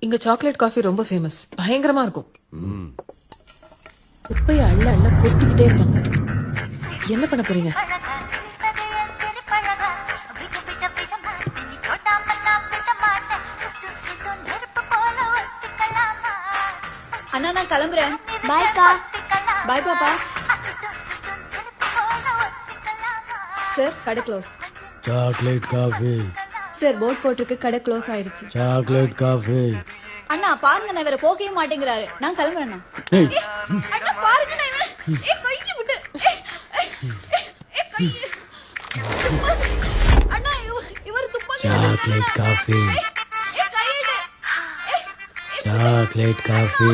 இங்க chocolate coffee ரொம்ப famous. பயங்கரமா இருக்கும். குப்பைய அள்ள அள்ள கொட்டிக்கிட்டே இருப்பாங்க. என்ன பண்ண போறீங்க? அண்ணா நான் கிளம்புறேன். பாய்க்கா. பாய் பாப்பா. சார் கடை close. Chocolate coffee. Sir board போட்டிருக்கு, கடை க்ளோஸ் ஆயிருச்சு. Chocolate coffee. அண்ணா பாருங்க, நான் வேற போகவே மாட்டேங்கிறாரு. நான் கிளம்புறேன். அண்ணா பாருங்க, நான் கைக்கு விட்டு. அண்ணா இவர் துப்பாக்கி. Chocolate coffee. Chocolate coffee.